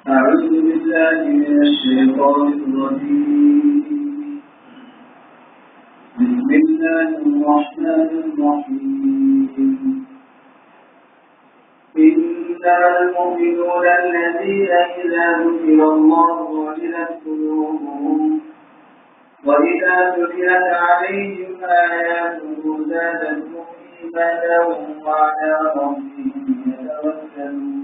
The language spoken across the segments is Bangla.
أعوذ بالله من الشيطان الرجيم بسم الله الرحمن الرحيم إنما المؤمنون الذين إذا ذكر الله وجلت قلوبهم وإذا تليت عليهم آياته زادتهم إيمانا وعلى ربهم يتوكلون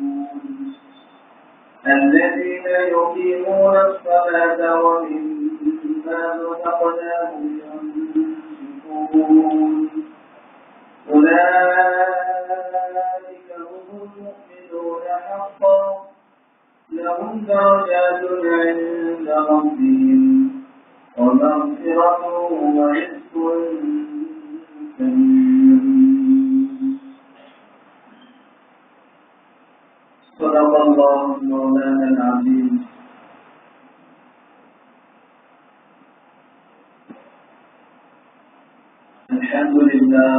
الذين يقيمون الصلاة ومما رزقناهم ينفقون أولئك هم المؤمنون حقا لهم درجات عند ربهم ومغفرة ورزق كريم. صدق الله مولانا العظيم. الحمد لله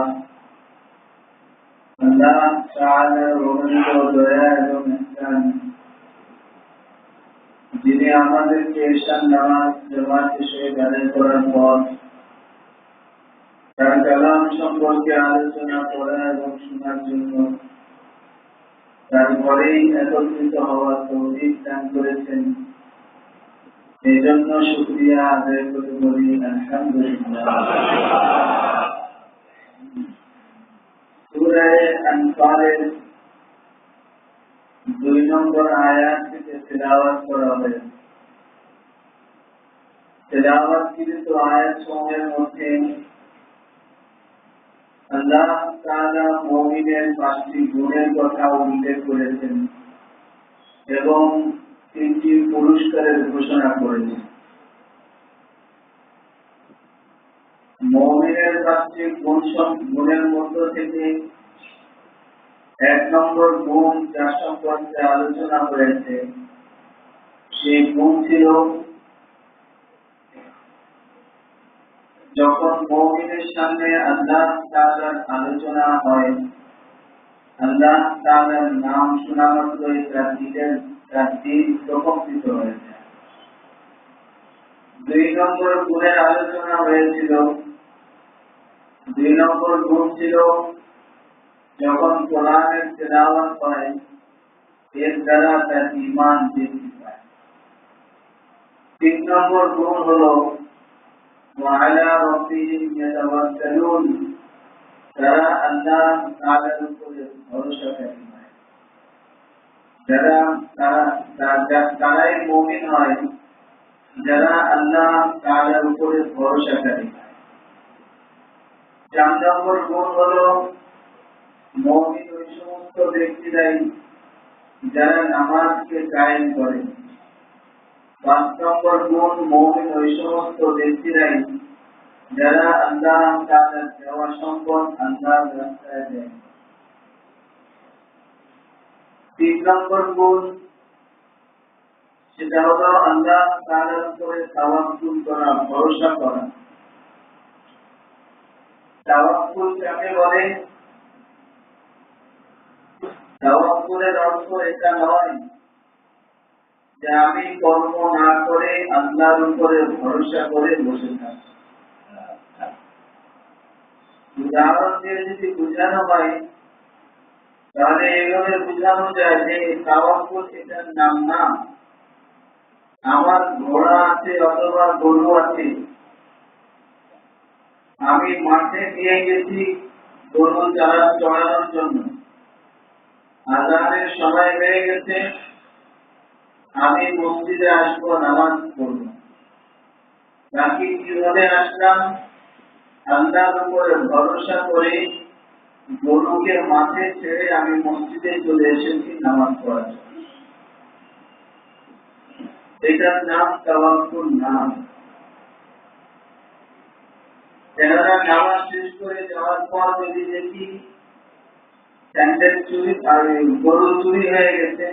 الله تعالى রহমত ও দয়া এবং ইহসান যিনি আমাদেরকে ঈশান নামাজ জামাতের সহিত আদায় করার পর তার কালাম সম্পর্কে আলোচনা করা এবং শোনার জন্য তারপরেই একত্রিত হওয়ার তৌফিক দান করেছেন, এই জন্য শুকরিয়া আদায় করে বলি আলহামদুলিল্লাহ। সূরা আনফালের 2 নম্বর আয়াত থেকে তিলাওয়াত করা হয়েছে। তিলাওয়াতকৃত আয়াত সমূহের মধ্যে আল্লাহ তাআলা মুমিনের 5টি গুণের কথা উল্লেখ করেছেন এবং 3টি পুরস্কারের ঘোষণা করেছেন। মুমিনের 5টি গুণের মধ্য থেকে 1 নম্বর গুণ যার সম্পর্কে আলোচনা হয়েছে সেই গুণ ছিল যখন মুমিনের সামনে আল্লাহ তাআলার আলোচনা হয়, আল্লাহ তাআলার নাম শোনা মাত্রই তার দিল প্রকম্পিত হয়ে যায়। 2 নম্বর গুণের আলোচনা হয়েছিল। 2 নম্বর গুণ ছিল যখন কোরআনের তেলাওয়াত হয় এর দ্বারা তার ঈমান বৃদ্ধি পায়। 3 নম্বর গুণ হলো وعلى ربهم يتوكلون যারা আল্লাহ তাআলার উপরে ভরসাকারী হয়, তারাই মুমিন হয় যারা আল্লাহ তাআলার উপরে ভরসাকারী হয়। 4 নম্বর গুণ হলো মুমিন ওই সমস্ত ব্যক্তিরাই যারা নামাজকে কায়েম করে। 5 নম্বর গুণ মুমিন ওই সমস্ত ব্যক্তিরাই যারা আল্লাহ তাআলার দেওয়া সম্পদ আল্লাহর রাস্তায় দেয়। 3 নম্বর গুণ সেটা হলো আল্লাহ তাআলার উপরে তাওয়াক্কুল করা, ভরসা করা। তাওয়াক্কুল কাকে বলে? তাওয়াক্কুলের অর্থ এটা নয় যে আমি কর্ম না করে আল্লাহর উপরে ভরসা করে বসে থাকি। উদাহরণ দিয়ে যদি বোঝানো হয় তাহলে এইভাবে বোঝানো যায় যে তাওয়াক্কুল এটার নাম না। আমার ঘোড়া আছে অথবা গরু আছে, আমি মাঠে নিয়ে গেছি গরু চড়ানোর জন্য, আযানের সময় হয়ে গেছে, আমি মসজিদে আসবো, নামাজ পড়বো। বাকি কিভাবে আসলাম? আল্লাহর উপরে ভরসা করে গরুকে মাঠে ছেড়ে আমি মসজিদে চলে এসেছি নামাজ পড়ার জন্য। এটার নাম তাওয়াক্কুল নাম। যারা নামাজ শেষ করে যাওয়ার পর যদি দেখি স্যান্ডেল চুরি আর গরু চুরি হয়ে গেছে,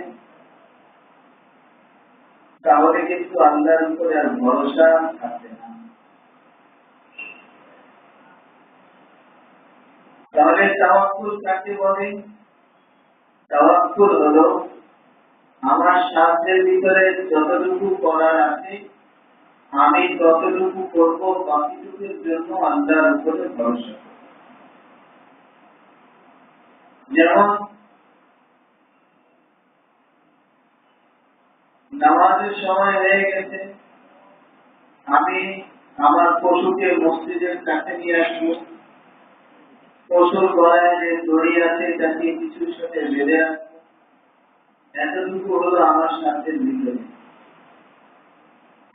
তাহলে কিন্তু আল্লাহর উপরে আর ভরসা থাকবে না। তাহলে তাওয়াক্কুল কাকে বলে? তাওয়াক্কুল হলো আমার সাধ্যের ভিতরে যতটুকু করার আছে আমি ততটুকু করব, বাকিটুকুর জন্য আল্লাহর উপরে ভরসা। যেমন নামাজের সময় হয়ে গেছে, আমি আমার পশুকে মসজিদের কাছে নিয়ে আসবো, পশুর গলায় যে দড়ি আছে তাকে কিছুর সাথে বেঁধে রাখবো, এতটুকু হলো আমার সাধ্যের ভিতরে।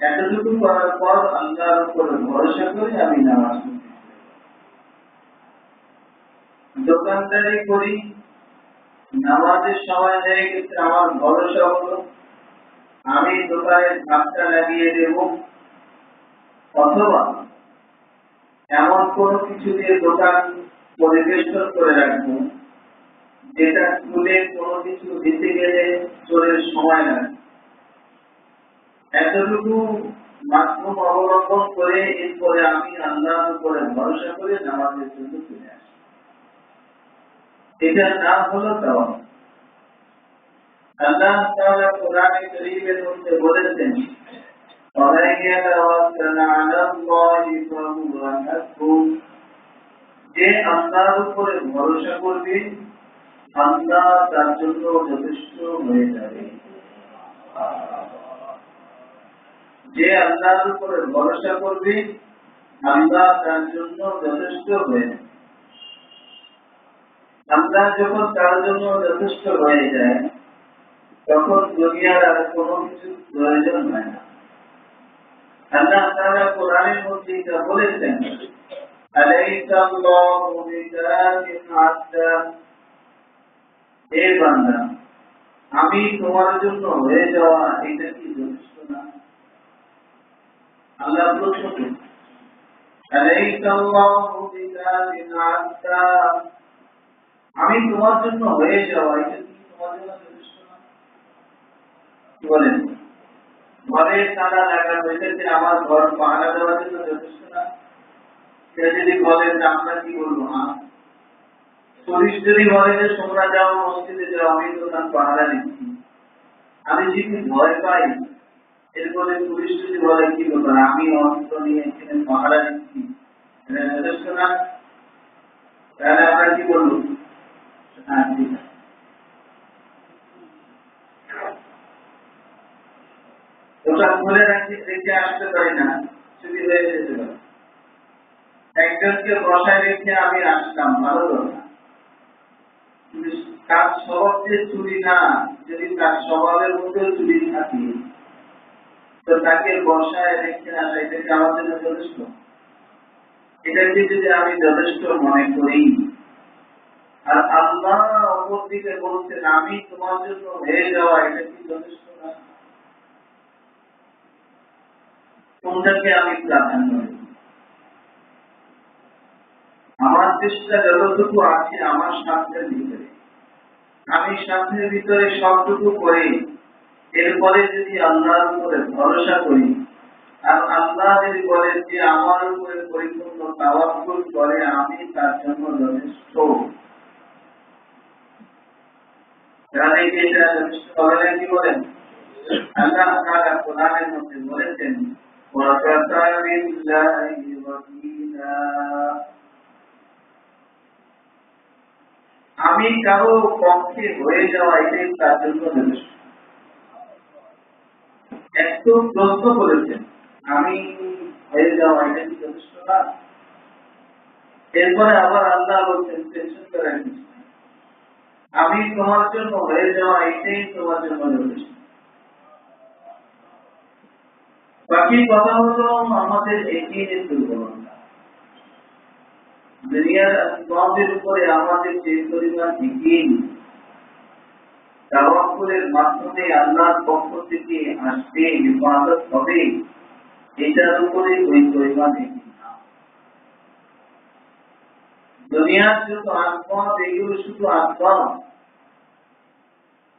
এতটুকু করার পর আল্লাহর উপরে ভরসা করে আমি নামাজ পড়ি। দোকানদারি করি, নামাজের সময় হয়ে গেছে, আমার ভরসা হলো আমি দোকানের ধাক্কা লাগিয়ে দেব, অথবা এমন কোন কিছু দিয়ে দোকান পরিবেষ্টন করে রাখবো যেটা খুলে কোনো কিছু দিতে গেলে চোরের সময় লাগে। এতটুকু মাধ্যম অবলম্বন করে এরপরে আমি আল্লাহর উপরে ভরসা করে নামাজের জন্য চলে আসি। এটার নাম হলো তাওয়াক্কুল। আল্লাহ তাআলা কোরআনে কারীমের মধ্যে বলেছেন, وَمَن يَتَوَكَّلْ عَلَى اللَّهِ فَهُوَ حَسْبُهُ, যে আল্লাহর উপরে ভরসা করবে আল্লাহ তার জন্য যথেষ্ট হয়ে যাবে। যে আল্লাহর উপরে ভরসা করবে আল্লাহ তার জন্য যথেষ্ট হয়ে যাবে। আল্লাহ যখন তার জন্য যথেষ্ট হয়ে যায় তখন দুনিয়ার আর কোনো কিছু প্রয়োজন হয় না। আল্লাহ তাআলা কোরআনের মধ্যে এটা বলেছেন, আলাইসাল্লাহু বিকাফিন আবদা, হে বান্দা আমি তোমার জন্য হয়ে যাওয়া এটা কি যথেষ্ট না? আল্লাহ বলছেন, আলাইসাল্লাহু বিকাফিন আবদা, আমি তোমার জন্য হয়ে যাওয়া এটা কি তোমার জন্য যথেষ্ট না? কি বলেন? ঘরে তালা লাগানো এটা যে আমার ঘর পাহারা দেওয়ার জন্য যথেষ্ট না? সেটা যদি বলেন যে আমরা কি বলবো? হ্যাঁ, পুলিশ যদি বলে যে তোমরা যাও মসজিদে যাও, আমি দোকান পাহারা দিচ্ছি, আমি যদি ভয় পাই, এরপরে পুলিশ যদি বলে কি বলবো, আমি অস্ত্র নিয়ে এখানে পাহারা দিচ্ছি, এটা যথেষ্ট না? তাহলে আমরা কি বলবো? হ্যাঁ, ঠিক আছে। ওটা খুলে রেখে আসতে পারি না, চুরি হয়ে যেতে পারে। একজনকে বসায় রেখে আমি আসলাম, ভালো কথা। তার স্বভাব যে চুরি না, যদি তার স্বভাবের মধ্যে চুরি থাকে তো তাকে বসায় রেখে আসা এটা কি আমার জন্য যথেষ্ট? এটাকে যদি আমি যথেষ্ট মনে করি, আর আল্লাহ অপর দিকে বলছেন আমি তোমার জন্য হয়ে যাওয়া, এটা কি যথেষ্ট না? কোনটাকে আমি প্রাধান্য দেব? আমার চেষ্টা যতটুকু আছে আমার সাধ্যের ভিতরে, আমি সাধ্যের ভিতরে সবটুকু করে এরপরে যদি আল্লাহর উপরে ভরসা করি, আর আল্লাহ যদি বলেন যে আমার উপরে পরিপূর্ণ তাওয়াক্কুল করে আমি তার জন্য যথেষ্ট, তাহলে কি এটা যথেষ্ট হবে না? কি বলেন? আল্লাহ তাআলা কোরআনের মধ্যে বলেছেন, ওয়াকাফা বিল্লাহি ওয়াকিলা, আমি কারো পক্ষে হয়ে যাওয়া এটাই তার জন্য যথেষ্ট। একটু প্রশ্ন করেছেন, আমি হয়ে যাওয়া এটা কি যথেষ্ট না? এরপরে আবার আল্লাহ বলছেন, টেনশন করার কিছু নেই, আমি তোমার জন্য হয়ে যাওয়া এটাই তোমার জন্য যথেষ্ট। বাকি কথা হলো আমাদের এগিয়ে দুর্বলতা। দুনিয়ার আসবাবের উপরে আমাদের যে পরিমাণ এগিয়ে তাওয়াক্কুলের মাধ্যমে আল্লাহর পক্ষ থেকে আসবে, ইবাদত হবে, এটার উপরে ওই পরিমাণ এগিয়ে না। দুনিয়ার যত আসবাব এগুলো শুধু আসবাব,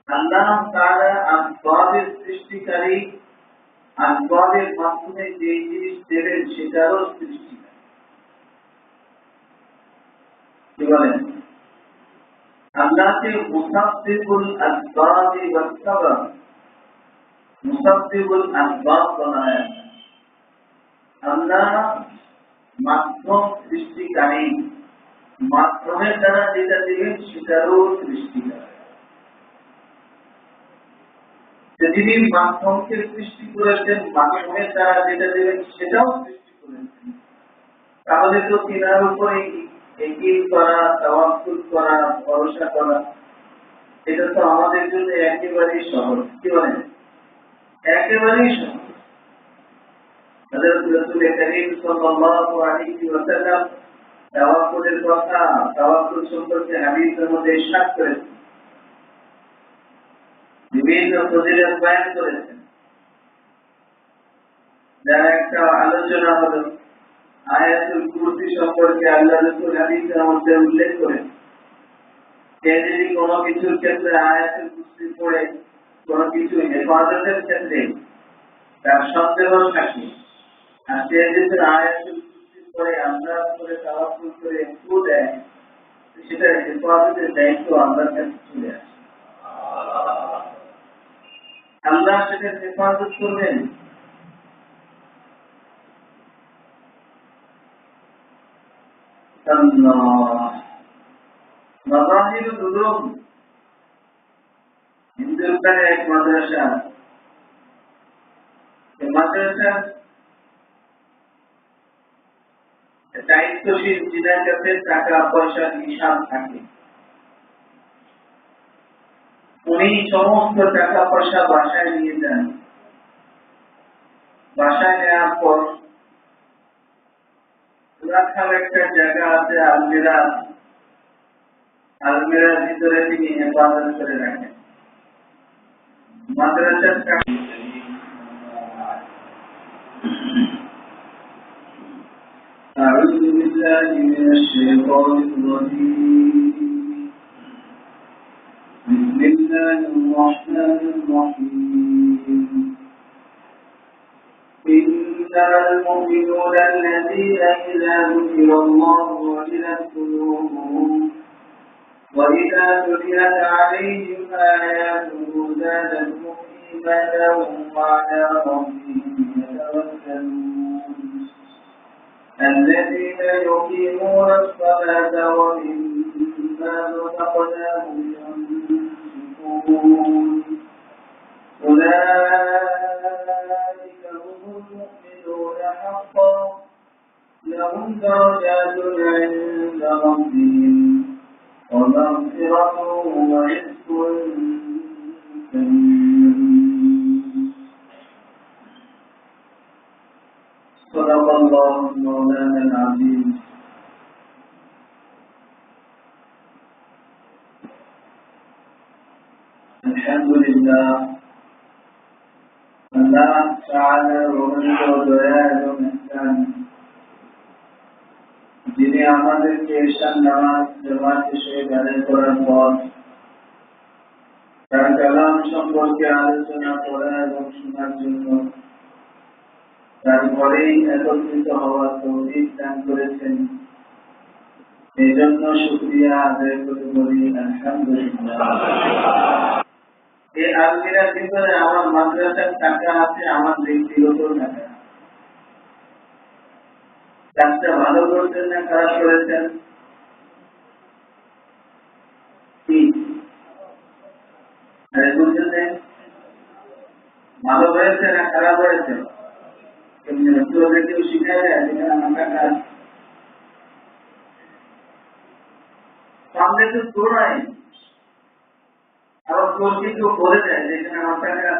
আল্লাহ তাআলা আসবাবের সৃষ্টিকারী, আসবাবের মাধ্যমে যে জিনিস দেবেন সেটারও সৃষ্টিকারী। কি বলেন? আল্লাহকে মুসাফিরুল আসবাবি ওয়াস সাবাব, মুসাব্বিবুল আসবাব বানায়। আল্লাহ মাধ্যম সৃষ্টিকারী, মাধ্যমের দ্বারা যেটা দিবেন সেটারও সৃষ্টিকারী। যিনি মাধ্যমকে সৃষ্টি করেছেন, মাধ্যমের দ্বারা যেটা দিবেন সেটাও সৃষ্টি করেছেন, তাহলে তো তিনার উপরে একিন করা, তাওয়াক্কুল করা, ভরসা করা, এটা তো আমাদের জন্য একেবারেই সহজ। কি বলেন? একেবারেই সহজ। হযরত রাসূল করিম সাল্লাল্লাহু আলাইহি ওয়াসাল্লাম তাওয়াক্কুলের কথা, তাওয়াক্কুল সম্পর্কে হাদিসের মধ্যে ইরশাদ করেছেন, বিভিন্ন ফজিলত বয়ান করেছেন। যার একটা আলোচনা হলো আয়াতুল কুরসি সম্পর্কে। আল্লাহ রাসূল হাদিসের মধ্যে উল্লেখ করেন, যে যদি কোনো কিছুর ক্ষেত্রে আয়াতুল কুরসি পড়ে কোনো কিছু হেফাজতের ক্ষেত্রে তার সন্দেহ থাকে, আর সে যদি আয়াতুল কুরসি পড়ে আল্লাহর উপরে তাওয়াক্কুল করে একটু দেয়, সেটা হেফাজতের দায়িত্ব আল্লাহর কাছে চলে আসে। আল্লাহ সেটা হেফাজত করবেন। মাযাহিরুল উলুম হিন্দুস্তানের এক মাদ্রাসা। এই মাদ্রাসা দায়িত্বশীল যিনার কাছে টাকা পয়সার হিসাব থাকে, উনি সমস্ত টাকা পয়সা বাসায় নিয়ে যান। বাসায় নেওয়ার পর রাখার একটা জায়গা আছে, আলমিরা। আলমিরার ভিতরে তিনি হেফাজত করে রাখেন। মাদ্রাসার টাকা أعوذ بالله من الشيطان الرجيم. بسم الله الرحمن الرحيم. إنما المؤمنون الذين إذا ذكر الله وجلت قلوبهم وإذا تليت عليهم آياته زادتهم إيمانا وعلى ربهم يتوكلون. الذين يقيمون الصلاة ومما رزقناهم ينفقون أولئك هم المؤمنون حقا لهم درجات عند ربهم ومغفرة ورزق كريم. صدق الله مولانا العظيم. الحمد لله. الله تعالى রহমত ও দয়া এবং ইহসান, যিনি আমাদেরকে ঈশান নামাজ জামাতে শহীদ আদায় করার পর তার কালাম সম্পর্কে আলোচনা করা এবং শোনার জন্য তারপরেই একত্রিত হওয়ার তৌফিক দান করেছেন, এই জন্য শুকরিয়া আদায় করে বলি আলহামদুলিল্লাহ। এই আলমিরার ভিতরে আমার মাদ্রাসার টাকা আছে, আমার ব্যক্তিগত টাকা। কাজটা ভালো করেছেন না খারাপ করেছেন? কি বুঝছেন? ভালো হয়েছে না খারাপ হয়েছে? কেউ শিখায় দেয় যেখানে আমার টাকা সামনে তো চোর নাই, আবার চোরকে কেউ করে দেয় যেখানে আমার টাকা,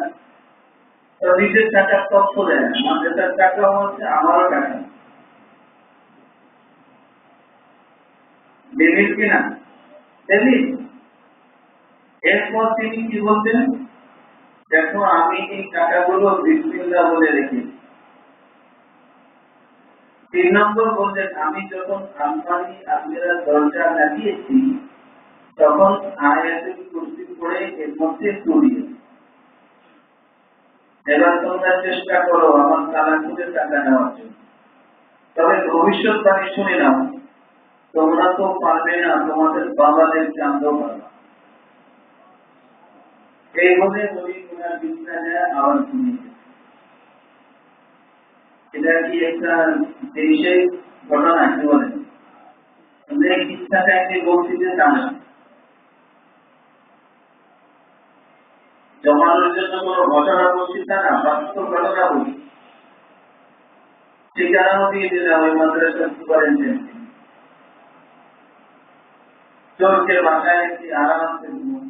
নিজের টাকার তথ্য দেয় না। মাদ্রাসার টাকা হচ্ছে আমারও টাকা, ডেবিট কিনা ডেবিট। এরপর তিনি কি বলতেন, দেখো আমি এই টাকাগুলো বিসমিল্লাহ বলে রেখেছি। 3 নম্বর বললেন, আমি যখন আনফালি আপনারা দরজা লাগিয়েছি তখন আয়াতুল কুরসি পড়ে এর মধ্যে পড়িয়ে, এবার তোমরা চেষ্টা করো আমার তালাকুলে টাকা নেওয়ার জন্য, তবে ভবিষ্যৎবাণী শুনে নাও, তোমরা তো পারবে না, তোমাদের বাবাদের চান্দও পারবে। এই বলে উনি পরিমাণ বিছনা যায় আবার ঘুমিয়ে যায়। এটা কি একটা দেশের ঘটনা কি বলেন? এই কিস্সাটা একটি বলছি যে জানা জমানোর জন্য কোনো ঘটনা বলছি তা না, বাস্তব ঘটনা বলি। ঠিকানাও দিয়ে দিলাম ওই মাদ্রাসার সুপারিনটেন্ডেন্ট। চোরকে বাসায় একটি আরামে ঘুম,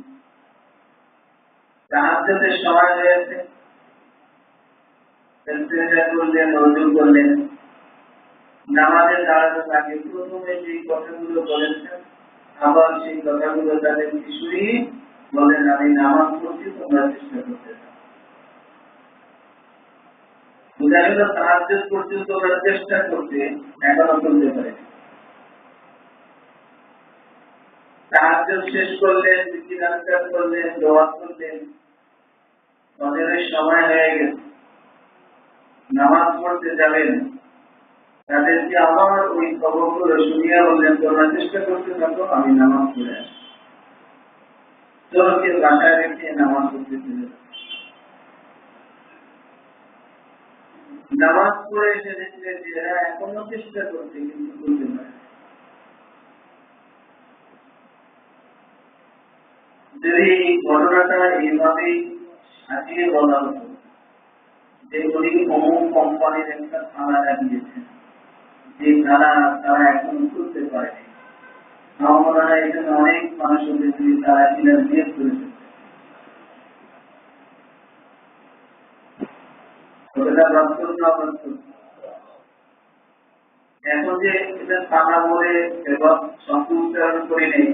তাহাজ্জুদের সময় হয়েছে, করলেন, রজু করলেন, নামাজে দাঁড়ানোর আগে প্রথমে যেই কথাগুলো বলেছেন আবার সেই কথাগুলো তাদেরকে শুনিয়ে বলেন, আমি নামাজ পড়ছি, তোমরা চেষ্টা করতে থাকো। বোঝা গেল তাহাজ্জুদ পর্যন্ত ওরা চেষ্টা করতে এখনো করতে পারে। তাহাজ্জুদ শেষ করলেন, জিকির আজকার করলেন, দোয়া করলেন, ফজরের সময় হয়ে গেছে, নামাজ পড়তে যাবেন, তাদেরকে আবার ওই খবরগুলো শুনিয়ে বললেন, তোমরা চেষ্টা করতে থাকো, আমি নামাজ পড়ে আসি। চোরকে বাসায় রেখে নামাজ পড়তে চলে যাবে। নামাজ পড়ে এসে দেখলেন যে এরা এখনো চেষ্টা করছে কিন্তু করতে পারে। যদি এই ঘটনাটা এইভাবেই সাজিয়ে বলা হতো যে উনি অমুক কোম্পানির একটা থানা লাগিয়েছেন, যে তারা এখন করতে পারেনি, আমার মনে হয় এখানে অনেক মানুষ তারা কিনা বিয়ে করেছে। এখন যে এটা থানা বলে এবং সংস্করণ করে নেই,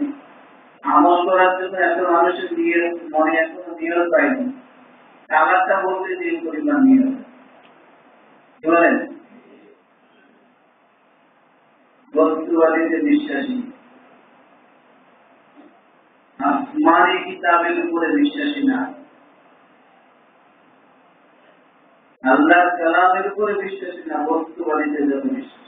আমল করার জন্য এত মানুষের নিয়ে মনে এখনো নিয়োগ পায়নি। টাকাটা বলতে যে পরিমাণ নিয়োগ বলেন, বস্তুবাদীতে বিশ্বাসী, আসমানি কিতাবের উপরে বিশ্বাসী না, আল্লাহর কালামের উপরে বিশ্বাসী না, বস্তুবাদীতে যত বিশ্বাস।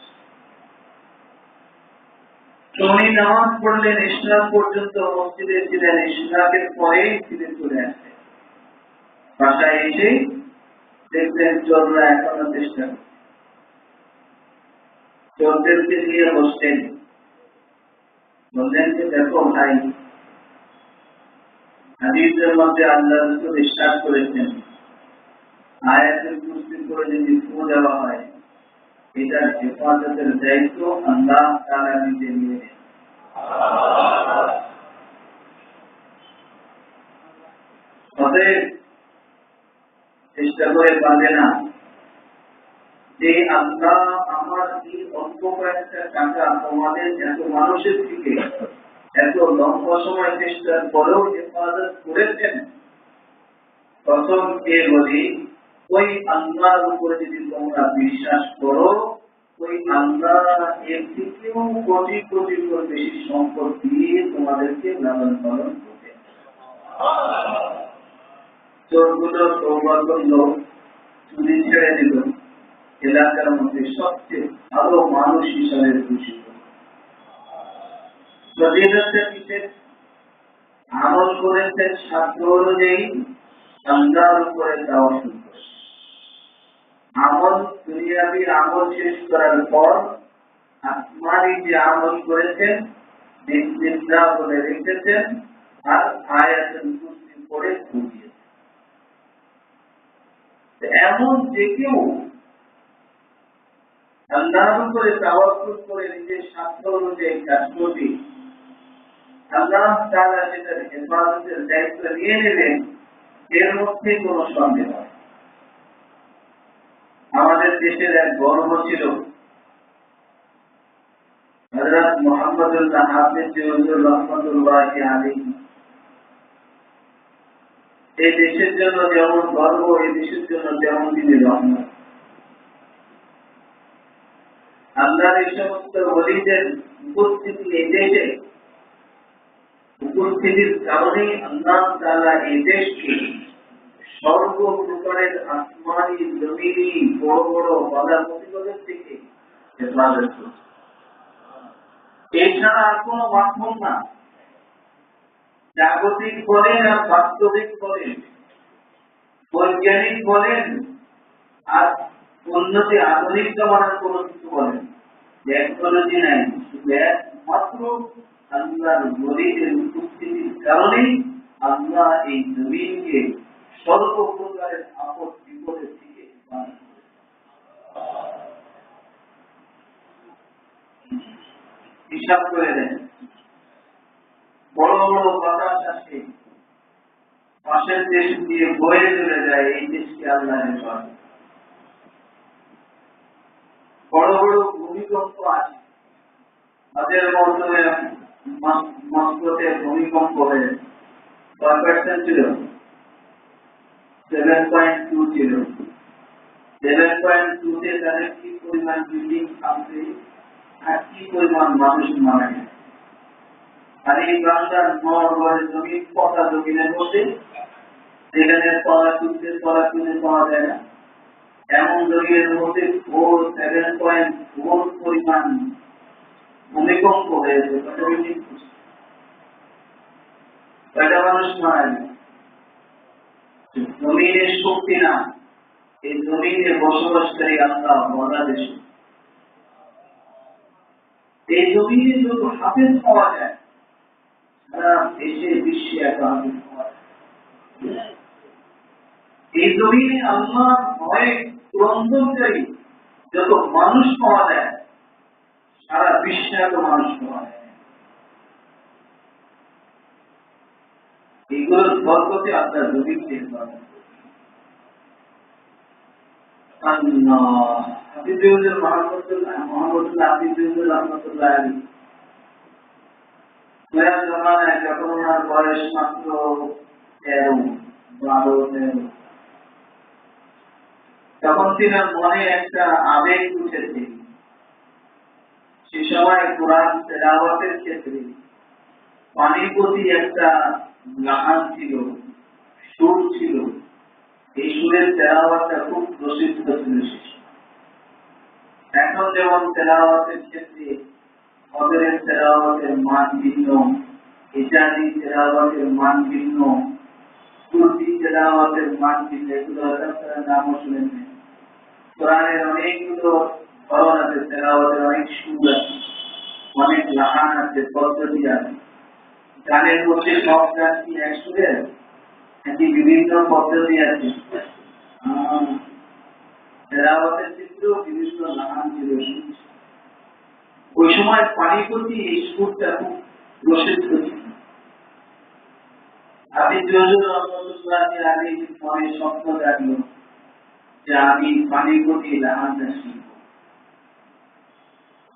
উনি নামাজ পড়লেন, ইশরাক পর্যন্ত মসজিদে ছিলেন, ইশরাকের পরে ফিরে চলে আসলেন। বাসায় এসে দেখলেন চোররা এখনো চেষ্টা করছে। চোরদেরকে নিয়ে বসলেন, বললেন যে দেখো ভাই, হাদিসের মধ্যে আল্লাহ রাসূল ইরশাদ করেছেন, আয়াতুল কুরসি করে যদি ফু দেওয়া হয়, এটার হেফাজতের দায়িত্ব আল্লাহ তাআলা নিজে নিয়ে নেন। অতএব চেষ্টা করে পাবে না যে আল্লাহ আমার এই অল্প কয়েকটা টাকা তোমাদের এত মানুষের থেকে এত লম্বা সময় চেষ্টার পরেও হেফাজত করেছেন। প্রথম কে বলি, ওই আল্লাহর উপরে যদি তোমরা বিশ্বাস করো, ওই আল্লাহ এর থেকেও কোটি কোটি বেশি সম্পদ দিয়ে তোমাদেরকে লালন পালন করবে। চোরগুলো তওবা করলো, চুরি ছেড়ে দিল, এলাকার মধ্যে সবচেয়ে ভালো মানুষ হিসাবে ঘোষিত। আমল করেছেন শাস্ত্র অনুযায়ী, আল্লাহর উপরে দেওয়া শুরু করে আমল, দুনিয়াবি আমল শেষ করার পর আসমানি যে আমল করেছেন বিসমিল্লাহ বলে রেখেছেন আর আয়াতুল কুরসি পড়ে ঘুমিয়েছেন। এমন যে কেউ আল্লাহর উপরে তাওয়াক্কুল করে নিজের স্বার্থ অনুযায়ী কাজ করবে, আল্লাহ তাআলা সেটার হেফাজতের দায়িত্ব নিয়ে নেবেন, এর মধ্যে কোনো সন্দেহ নেই। আমাদের দেশের এক গর্ব ছিল হযরত মুহাম্মদুল্লাহ হাফিজ হুজুর রাহমাতুল্লাহি আলাইহি। এই দেশের জন্য যেমন গর্ব, এই দেশের জন্য তেমন তিনি রহমত। আল্লাহর এই সমস্ত ওলিদের উপস্থিতি এই দেশে, উপস্থিতির কারণে আল্লাহ তাআলা এই দেশকে সর্বপ্রকারের আসমানি জমিনি বড় বড় বাধা মুসিবতের থেকে হেফাজত করছে। এছাড়া আর কোনো মাধ্যম না। জাগতিক বলেন আর বাস্তবিক বলেন, বৈজ্ঞানিক বলেন আর উন্নতি আধুনিক জমানার কোন কিছু বলেন, টেকনোলজি নাই, শুধু একমাত্র আল্লাহর ওলিদের উপস্থিতির কারণেই আল্লাহ এই জমিনকে সর্বপ্রকারের আপদ বিপদের থেকে হিসাব করে দেন। বড় বড় বাতাস আসে, পাশের দেশ দিয়ে বয়ে চলে যায়, এই দেশকে আল্লাহ হেফাজত। বড় বড় ভূমিকম্প আসে, তাদের মধ্যে মস্কোতে ভূমিকম্প হয়ে 1% ছিল, 7.2 ছিল। 7.2 তে তাদের কি পরিমাণ বিল্ডিং থামছে আর কি পরিমাণ মানুষ মারা গেছে। আর এই বাংলার নগরের জমিন পচা জমিনের মধ্যে, যেখানে তলা তুলতে পাওয়া যায় না, এমন জমিনের মধ্যে 7.4 পরিমাণ ভূমিকম্প হয়েছে। কয়টা মানুষ মারা গেছে? জমিনের শক্তি না, এই জমিনে বসবাসকারী আল্লাহ বাংলাদেশ। এই জমিনে যত হাফেজ পাওয়া যায়, সারা দেশে বিশ্বে এত হাফেজ পাওয়া যায়। এই জমিনে আল্লাহ ভয়ে ক্রন্দনকারী যত মানুষ পাওয়া যায়, সারা বিশ্বে এত মানুষ পাওয়া যায়। এইগুলোর বরকতে আপনার জমিকে যখন ওনার বয়স মাত্র 13-12, তখন তিনি মনে একটা আবেগ উঠেছে। সে সময় কোরআন তেলাওয়াতের ক্ষেত্রে পানির প্রতি একটা গান ছিল, সুর ছিল। এই সুরের তেলাওয়াতটা খুব প্রসিদ্ধ ছিল। এখন যেমন তেলাওয়াতের ক্ষেত্রে হজরের তেলাওয়াতের মান ভিন্ন, ইত্যাদি তেলাওয়াতের মান ভিন্ন, কুরসি তেলাওয়াতের মান ভিন্ন, এগুলো আপনারা নামও শুনেছেন। কোরআনের অনেকগুলো ধরন আছে, তেলাওয়াতের অনেক সুর আছে, অনেক লাহান আছে, পদ্ধতি আছে। গানের মধ্যে সব গান কি এক সুরের? নাকি বিভিন্ন পদ্ধতি আছে? তেলাওয়াতের ক্ষেত্রেও বিভিন্ন লাহান ছিল। ওই সময় পানিপতি এই সুরটা খুব প্রসিদ্ধ ছিল। আমি মনে স্বপ্ন জাগলো যে আমি পানিপতি লাহানটা শিখব।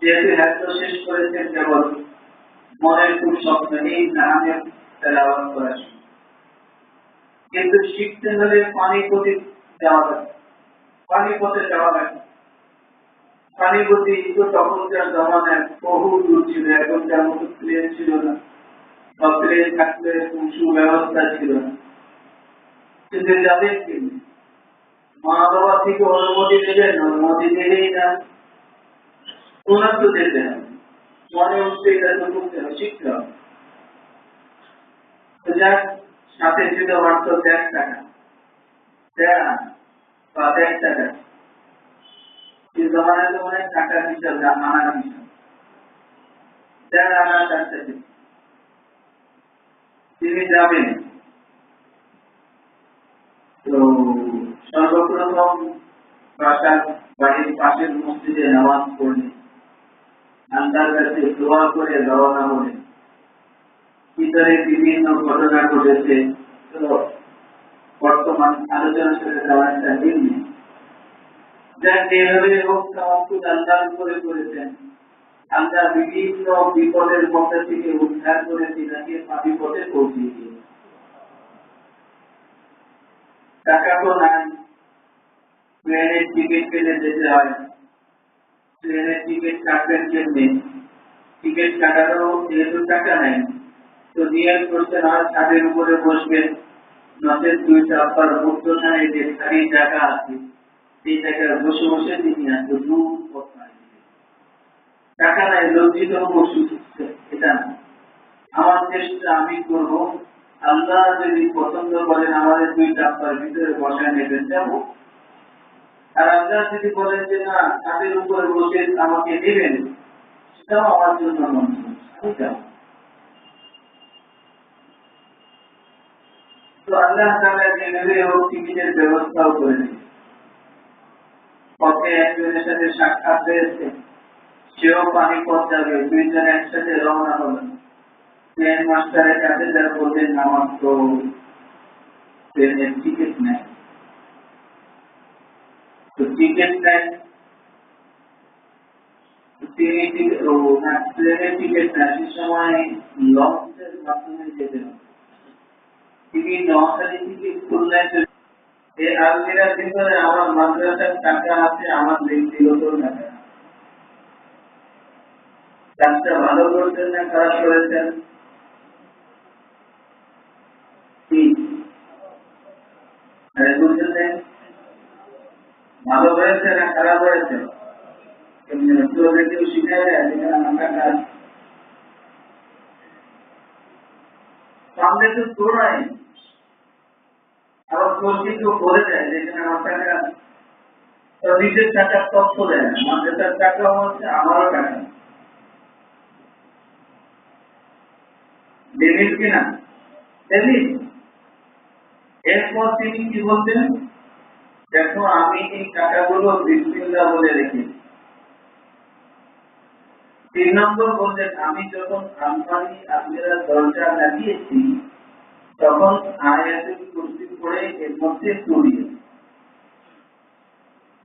যেহেতু হেফজ শেষ করেছেন, কেবল মনের খুব স্বপ্ন এই লাহানের তেলাওয়াত করা শিখব। কিন্তু শিখতে হলে পানিপতি যাওয়া লাগে, পানিপথে যাওয়া লাগে। পানিপতি তো তখনকার জমানায় বহু দূর ছিল, এখনকার মতো প্লেন ছিল না, বা প্লেন থাকলে সুব্যবস্থা ছিল না। কিন্তু যাবেন কিন্তু মা বাবা থেকে অনুমতি দেবেন, অনুমতি দিলেই না, ওনার তো যেতে হবে, মনে হচ্ছে এটা তো করতে হবে, শিখতে হবে। যাক, সাথে ছিল মাত্র 1 টাকা, 1 টাকা। এই জমানায় তো অনেক টাকার হিসাব, আনার হিসাব, 1.5 আনা টাকা। তিনি যাবেন তো সর্বপ্রথম বাড়ির পাশের মসজিদে নামাজ পড়লেন, আল্লাহর কাছে দোয়া করে রওনা হলেন। ভিতরে বিভিন্ন ঘটনা ঘটেছে, তো বর্তমান আলোচনা করে যাওয়ার একটা দিন নেই। যা যেভাবে হোক তাওয়াক্কুল আল্লাহর উপরে করেছেন, আল্লাহ বিভিন্ন বিপদের মধ্যে থেকে উদ্ধার করে তিনাকে বিপদে পৌঁছে দিয়েছেন। টাকা তো নাই, ট্রেনের টিকিট কেটে যেতে হয়। ট্রেনের টিকিট কাটবেন কেমনে? টিকিট কাটারও যেহেতু টাকা নাই, তো নিয়ত করছেন হয় ছাদের উপরে বসবেন, নচেত 2 চাপার মধ্যখানে যে খালি জায়গা আছে, সেই জায়গায় বসে বসে তিনি আসতে দূর পথ নাই। টাকা নাই, লজ্জিত বসে, এটা না। আমার চেষ্টা আমি করবো, আল্লাহ যদি পছন্দ করেন আমাদের দুই চাপার ভিতরে বসায় নেবেন যাবো, আর আল্লাহ যদি বলেন যে না তাদের উপরে বসে আমাকে নেবেন, সেটাও আমার জন্য মঞ্জুর, আমি যাব। তো আল্লাহ তাআলা যেভাবে হোক টিকিটের ব্যবস্থাও করে দিয়েছে। পথে একজনের সাথে সাক্ষাৎ হয়েছে, সেও পানিপথ যাবে, দুইজন একসাথে রওনা হলেন। প্লেন মাস্টারের কাছে যা বললেন আমার তো ট্রেনের টিকিট নেই, তো টিকিট নেই, তিনি ট্রেনের টিকিট নেই, সে সময় লঞ্চের মাধ্যমে যেতে হবে। তিনি নোয়াখালী থেকে খুলনায় চলে, এই আলমিরার ভিতরে আমার মাদ্রাসার টাকা আছে, আমার ব্যক্তিগত টাকা। কাজটা ভালো করছেন না খারাপ করেছেন? ভালো হয়েছে না খারাপ হয়েছে? কেউ শিখায় দেয় সামনে তো তোরাই আবার তোর কিন্তু করে দেয়, যেখানে আমার টাকা নিজের টাকার তথ্য দেয় না, মাদ্রাসার টাকা হচ্ছে আমারও টাকা, দেবির কিনা দেবি। এরপর তিনি কি বলতেন, দেখো আমি এই টাকাগুলো বিসমিল্লাহ বলে রেখেছি। 3 নম্বর বললেন, আমি যখন আনফালি আপনারা দরজা লাগিয়েছি তখন আয়াতুল কুরসি পড়ে এর মধ্যে পড়িয়ে,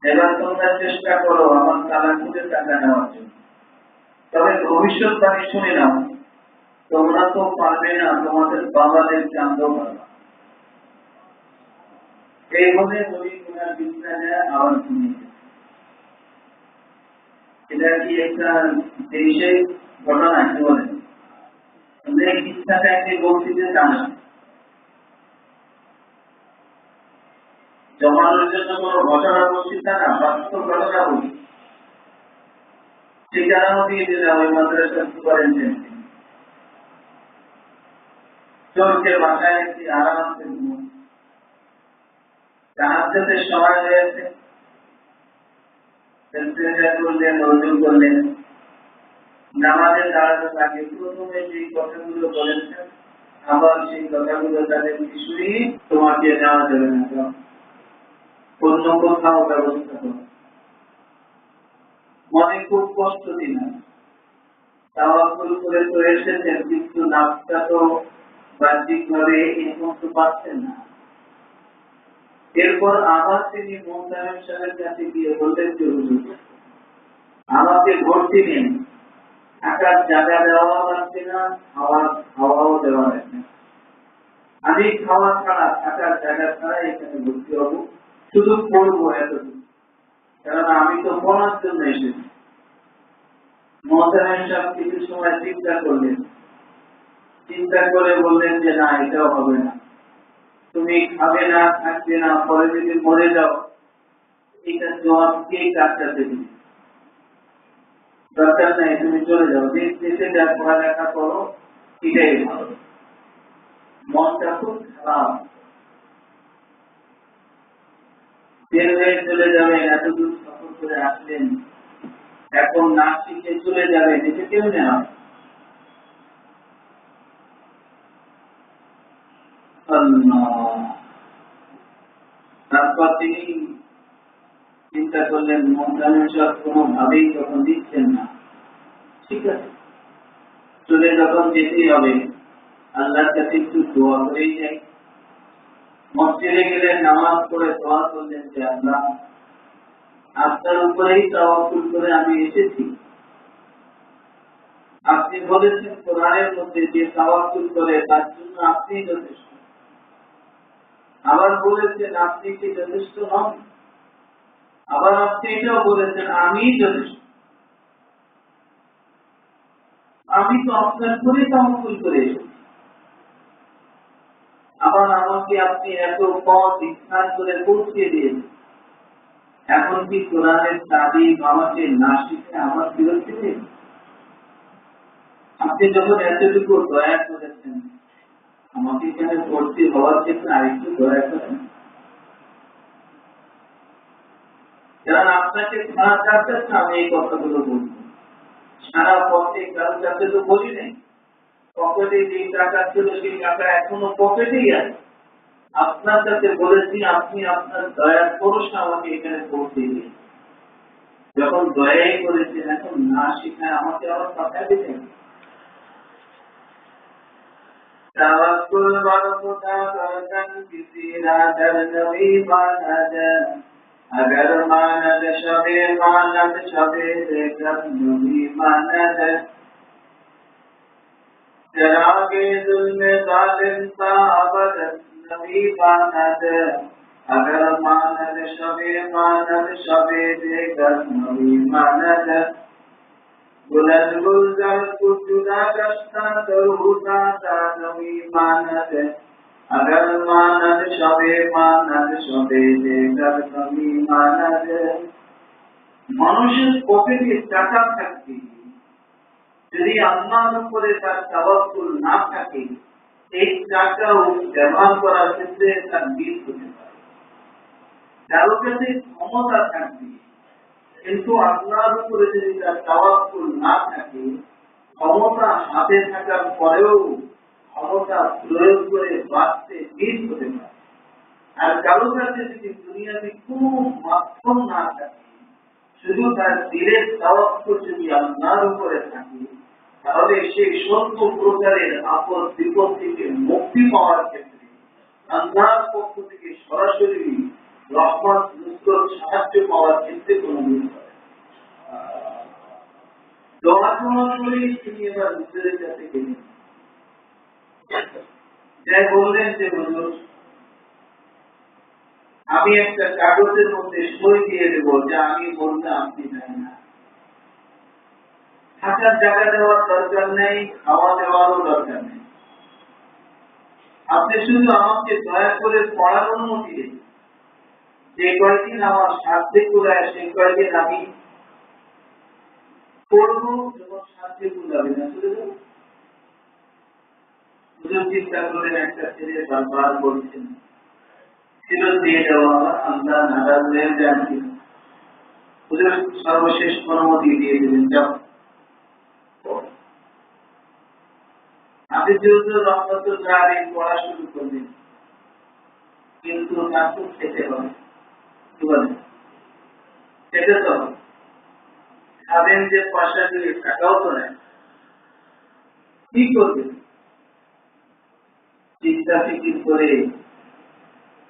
এবার তোমরা চেষ্টা করো আমার তালাকুতে টাকা নেওয়ার জন্য, তবে ভবিষ্যৎবাণী শুনে নাও, তোমরা তো পারবে না, তোমাদের বাবাদের চান্দও পারবে। এই বলে বলি ওনার বিছনা যায় আবার শুনিয়ে। এটা কি একটা দেশের ঘটনা কি বলেন? এই কিস্সাটা একটি বলছি যে জানা জমানোর জন্য কোনো ঘটনা বলছি তা না, বাস্তব ঘটনা বলি। ঠিকানাও দিয়ে দিলাম ওই মাদ্রাসার সুপারিনটেন্ডেন্ট। চোরকে বাসায় একটি আরামসে তাহাজ্জুদের সময় হয়েছে, করলেন, রজু করলেন, নামাজে দাঁড়ানোর আগে প্রথমে যে কথাগুলো বলেছেন আবার সেই কথাগুলো তাদেরকে শুনিয়ে তোমাকে নেওয়া যাবে না, অন্য কোথাও ব্যবস্থা করো। মনে খুব কষ্ট দিলাম, তাওয়াক্কুল করে তো এসেছেন, কিন্তু নামটা তো বাহ্যিক ভাবে এরকম তো পাচ্ছেন না। এরপর আবার তিনি মোহতামিম সাহেবের কাছে গিয়ে বললেন যে হুজুর আমাকে ভর্তি নিন, থাকার জায়গা দেওয়া লাগবে না, খাওয়াও দেওয়া লাগবে না, আমি খাওয়া ছাড়া থাকার জায়গা ছাড়া এখানে ভর্তি হবো, শুধু পড়বো এতটুকু, কারণ আমি তো পড়ার জন্য এসেছি। মোহতামিম সাহেব কিছু সময় চিন্তা করলেন, চিন্তা করে বললেন যে না এটাও হবে না, তুমি খাবে না থাকবে না, পরে যদি মরে যাও এটা জবাব কে কাজটা দেবে? দরকার নাই, তুমি চলে যাও, দেশে যা পড়ালেখা করো এটাই ভালো। মনটা খুব খারাপ, বের হয়ে চলে যাবেন, এতদূর সফর করে আসলেন, এখন না শিখে চলে যাবেন, এটা কেমনে হয়? তারপর তিনি চিন্তা করলেন মোহতামিম সাহেব কোনোভাবেই তখন দিচ্ছেন না, ঠিক আছে চলে যখন যেতেই হবে আল্লাহর কাছে একটু দোয়া করেই যাই। মসজিদে গেলে নামাজ পড়ে দোয়া করলেন যে আল্লাহ আপনার উপরেই তাওয়াক্কুল করে আমি এসেছি, আপনি বলেছেন কোরআনের মধ্যে যে তাওয়াক্কুল করে তার জন্য আপনিই যথেষ্ট, আবার বলেছেন আপনি কি যথেষ্ট নন, আবার আপনি এটাও বলেছেন আমিই যথেষ্ট, আমি তো আপনার করে তাওয়াক্কুল করে এসেছি, আবার আমাকে আপনি এত পথ বিস্তার করে পৌঁছিয়ে দিয়েছেন, এখন কি কোরআনের তালিম আমাকে না শিখে আমার বিরক্তি নেই? আপনি যখন এতটুকু দয়া করেছেন আমাকে এখানে ভর্তি হওয়ার ক্ষেত্রে আরেকটু দয়া করেন, কারণ আপনাকে খারাপ কাছে আমি এই কথাগুলো বলবো। সারা পথে কারোর কাছে তো বলি নাই, পকেটে যে টাকা ছিল সেই টাকা এখনো পকেটেই আছে। আপনার কাছে বলেছি, আপনি আপনার দয়ার পরশ আমাকে এখানে পৌঁছে দিন। যখন দয়াই করেছেন, এখন না শিখায় আমাকে আবার কথা দিতেন। তাওয়াক্কুল বরকতা করতেন কিসি রাজার নবী বানাদে, अगर मानद शबे देखत नबी मानद, चरागे जुल्मे जालिम साबद नबी मानद, अगर मानद शबे देखत नबी मानद, बुलंद गुलजार कुजुदा कश्ता तरुदा नबी मानद, अगर मानद शबे देखत नबी मानद। মানুষের পকেটে টাকা থাকবে, যদি আল্লাহর উপরে তার তাওয়াক্কুল না থাকে, এই টাকাও ব্যবহার করার ক্ষেত্রে তার বিষ হতে পারে। কারো কাছে ক্ষমতা থাকবে, কিন্তু আল্লাহর উপরে যদি তার তাওয়াক্কুল না থাকে, ক্ষমতা হাতে থাকার পরেও ক্ষমতা প্রয়োগ করে বাঁচতে বিষ হতে পারে। আর কারো কাছে যদি দুনিয়াতে কোনো মাধ্যম না থাকে, শুধু তার দিলের তাওয়াক্কুল যদি আল্লাহর উপরে থাকে, তাহলে সেই সত্য প্রকারের আপদ বিপদ থেকে মুক্তি পাওয়ার ক্ষেত্রে আল্লাহর পক্ষ থেকে সরাসরি রহমত নুসরত সাহায্য পাওয়ার ক্ষেত্রে কোনো বিষয় দোয়া করেই তিনি এবার হুজুরের কাছে গেলেন। যাই বললেন যে হুজুর, আমি একটা কাগজের মধ্যে সই দিয়ে দেবো যে আমি বলতে আপনি চাই না, থাকার জায়গা দেওয়ার দরকার নেই, খাওয়া দেওয়ারও দরকার নেই, আপনি শুধু আমাকে দয়া করে পড়ার অনুমতি দিন। যে কয়েকদিন আমার সাধ্যে কুলায় সেই কয়েকদিন আমি পড়বো, যখন সাধ্যে কুলাবে না চলে যাবো। হুজুর চিন্তা করেন, একটা ছেলে বারবার বলছেন ফেরত দিয়ে দেওয়া, আল্লাহ নারাজ হয়ে যান কিনা। হুজুর সর্বশেষ অনুমতি দিয়ে দিলেন, যাও। আপনি যেহেতু রহমতুল্লাহ আলাইহি পড়া শুরু করলেন, কিন্তু তার তো খেতে হবে, কি বলেন? খেতে তো হবে। খাবেন যে পয়সা দিয়ে, টাকাও তো নেয়, কি করবেন? চিন্তা ফিকির করে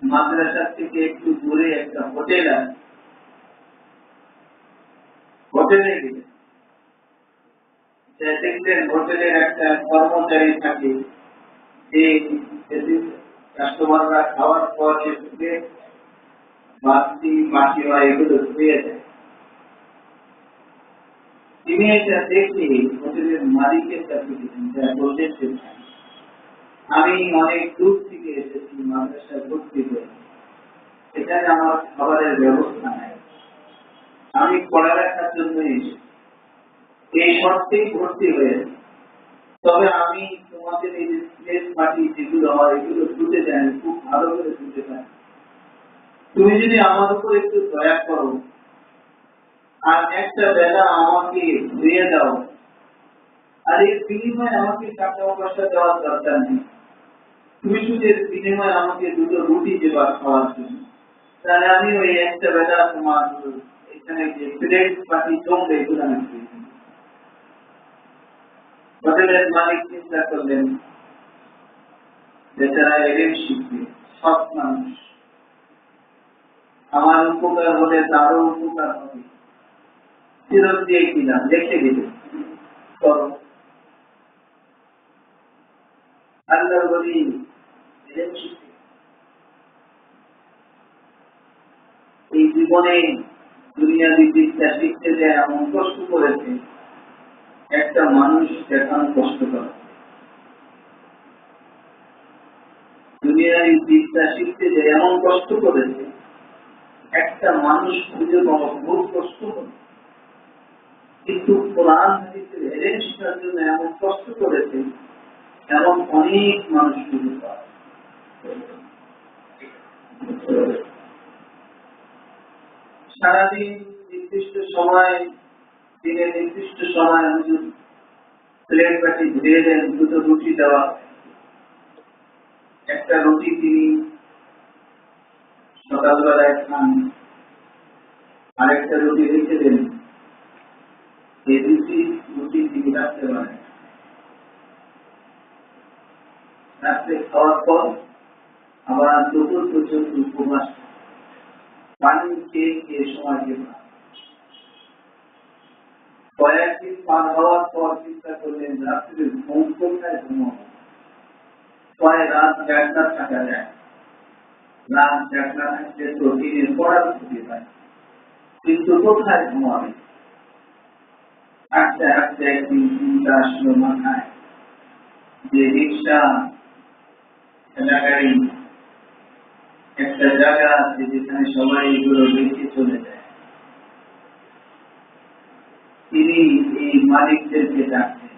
মাদ্রাসা থেকে একটু দূরে একটা হোটেল আছে, হোটেলে গেলেন। দেখলেন হোটেলের একটা কর্মচারী থাকে, যে কাস্টমাররা খাওয়ার পর এসে বাতি মাটি বা এগুলো ধুয়ে দেয়। তিনি এটা দেখে হোটেলের মালিকের কাছে গেলেন, যা বললেন আমি অনেক দূর থেকে এসেছি মাদ্রাসায় ভর্তি করে, এখানে আমার খাবারের ব্যবস্থা নাই, আমি পড়ালেখার জন্য এসেছি, এই শর্তেই ভর্তি হয়েছে। তবে আমি তোমাদের এই যে প্লেট মাটি যেগুলো হয় এগুলো ধুতে জানি, খুব ভালো করে ধুতে পারি। তুমি যদি আমার উপর একটু দয়া করো আর একটা বেলা আমাকে ধুয়ে দাও, আর এর বিনিময়ে আমাকে টাকা পয়সা দেওয়ার দরকার নেই, তুমি শুধু এর বিনিময়ে আমাকে দুটো রুটি দেবার খাওয়ার জন্য, তাহলে আমি ওই একটা বেলা তোমার এখানে যে প্লেট মাটি জমবে এগুলো আমি ধুয়ে দিই। হোটেলের মালিক চিন্তা করলেন, বেচারা এলেন শিখবে, সৎ মানুষ, আমার উপকার হলে তারও উপকার হবে, ফেরত দিয়ে কিনা লিখে দিবে, করো। আল্লাহ বলি এলেন শিখবে। এই জীবনে দুনিয়াবি বিদ্যা শিখতে যে এমন কষ্ট করেছে, একটা মানুষ দেখানো কষ্ট করে। দুনিয়ার বিদ্যা শিখতে যে এমন কষ্ট করেছে, একটা মানুষ খুঁজে পাওয়া বহু কষ্ট করে। কিন্তু কোরআন হাদিসের এলেম শিখার জন্য এমন কষ্ট করেছে, এমন অনেক মানুষ সুযোগ পায়। সারাদিন নির্দিষ্ট সময়, দিনের নির্দিষ্ট সময় হুজুর প্লেট বাটি ধুয়ে দেন, দুটো রুটি দেওয়া, একটা রুটি তিনি সকালবেলায় খান, আরেকটা রুটি রেখে দেন। এই রুটি তিনি রাখতে পারেন, রাত্রে খাওয়ার পর আবার দুপুর পর্যন্ত উপবাস, পানি খেয়ে খেয়ে সময় দিয়ে কয়েকদিন পার হওয়ার পর চিন্তা করলেন রাত্রে ঘুম কোথায় ঘুমাবো। কয় রাত জাগনা থাকা যায়, রাত জাগনা থাকলে তো দিনের পড়ার ক্ষতি হয়, কিন্তু কোথায় ঘুমাবে। হাঁটতে হাঁটতে একদিন চিন্তা আসলো মাথায় যে রিক্সা গাড়ি একটা জায়গা আছে যেখানে সবাই এগুলো রেখে চলে যায়। তিনি এই মালিকদেরকে ডাকতেন,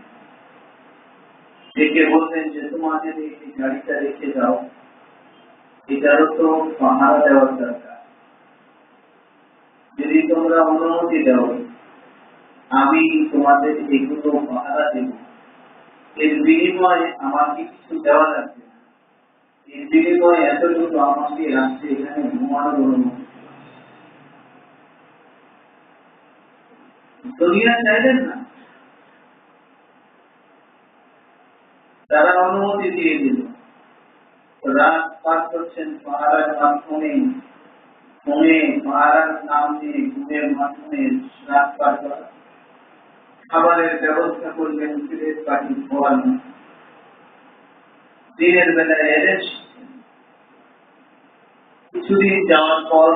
ডেকে বলতেন যে তোমাদের এই গাড়িটা রেখে যাও, এটারও তো পাহারা দেওয়ার দরকার। যদি তোমরা অনুমতি দাও আমি তোমাদের এগুলো পাহারা দেব, এর বিনিময়ে আমাকে কিছু দেওয়া লাগবে না, এর বিনিময়ে এতটুকু আমাকে রাখছে এখানে ঘুমানোর অনুমতি। দুনিয়া চাইলেন না, তারা অনুমতি দিয়ে দিল। রাত পার করছেন পাহাড়ের মাধ্যমে, ঘুমে পাহাড়ের নাম নিয়ে ঘুমের মাধ্যমে রাত পার করা। খাবারের ব্যবস্থা করলেন, প্লেট বাটি খাওয়ানো। দিনের বেলায় এলেন, কিছুদিন যাওয়ার পর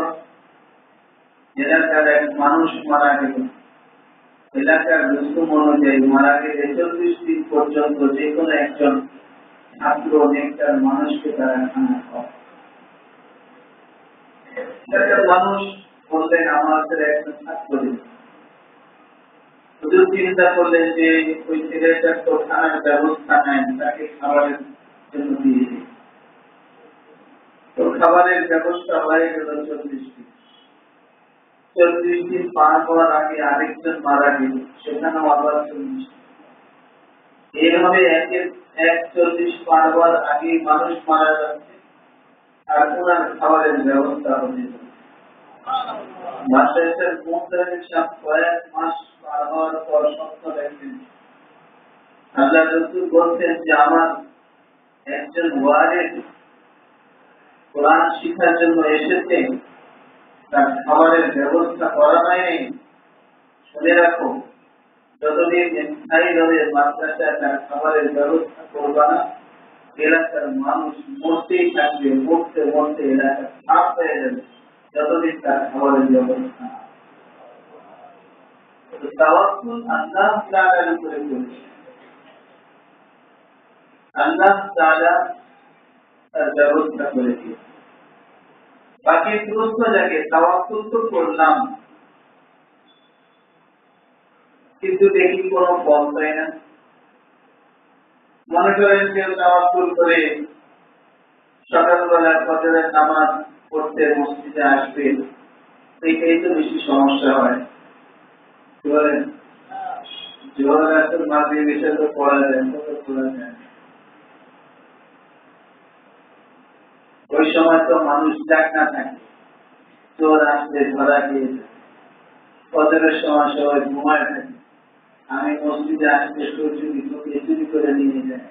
এলাকার এক মানুষ মারা গেল। এলাকার রসুম অনুযায়ী মারা গেলে 40 দিন পর্যন্ত যে কোনো একজন ছাত্র নেককার মানুষকে তারা খানা খাওয়ায়। মানুষ বললেন আমাদের একজন ছাত্র দিন। হুজুর চিন্তা করলেন যে ওই ছেলেটার তো খানার ব্যবস্থা নাই, তাকে খাবারের জন্য দিয়ে দিই। তো খাবারের ব্যবস্থা হয়ে গেল 40 দিন। 40 দিন পার হওয়ার আগে আরেকজন মারা গেল, সেখানেও আবার 40। এইভাবে একের 40 পার হওয়ার আগে মানুষ মারা যাচ্ছে, আর ওনার খাবারের ব্যবস্থা হচ্ছে। বাদশাহের মুদ্রাকে সব কয়েক মাস পার হওয়ার পর স্বপ্ন দেখলেন। আল্লাহ রাসূল বলছেন যে আমার একজন ওয়ারিস কোরআন শিক্ষার জন্য এসেছে, তার খাবারের ব্যবস্থা করা হয়নি। শুনে রাখো, যতদিন স্থায়ীভাবে মাদ্রাসায় তার খাবারের ব্যবস্থা করবা না, এলাকার মানুষ মরতেই থাকবে, মরতে মরতে এলাকা সাফ হয়ে যাবে, যতদিন তার খাবারের ব্যবস্থা। তাওয়াক্কুল আল্লাহ তাআলার উপরে করেছে, আল্লাহ তাআলা তার ব্যবস্থা করে দিয়েছে। বাকি প্রশ্ন জাগে, তাওয়াক্কুল তো করলাম কিন্তু দেখি কোনো ফল পাই না। মনে করেন কেউ তাওয়াক্কুল করে সকালবেলা ফজরের নামাজ পড়তে মসজিদে আসবে, এইটাই তো বেশি সমস্যা হয়। কি বলেন? জোহর আসর মাগরিব এসা তো পড়া যায়, কত পড়া যায়। ওই সময় তো মানুষ জাগনা থাকে, চোর আসলে ধরা খেয়ে যায়। ফজরের সময় সবাই ঘুমায় থাকে, আমি মসজিদে আসলে চুরি করে নিয়ে যায়।